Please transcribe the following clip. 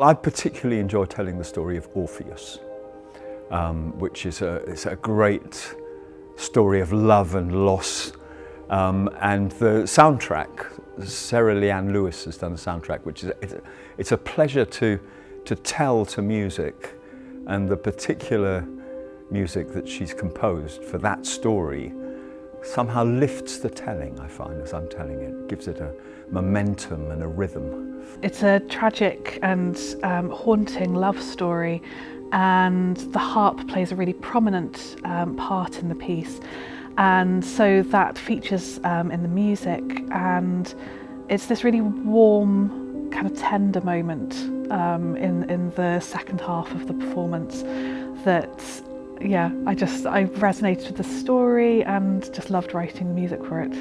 I particularly enjoy telling the story of Orpheus, which is a great story of love and loss. And the soundtrack, Sarah Lianne Lewis has done the soundtrack, which is it's a pleasure to tell to music, and the particular music that she's composed for that story somehow lifts the telling, I find, as I'm telling it, gives it a momentum and a rhythm. It's a tragic and haunting love story, and the harp plays a really prominent part in the piece, and so that features in the music, and it's this really warm, kind of tender moment in the second half of the performance that, yeah, I resonated with the story and just loved writing the music for it.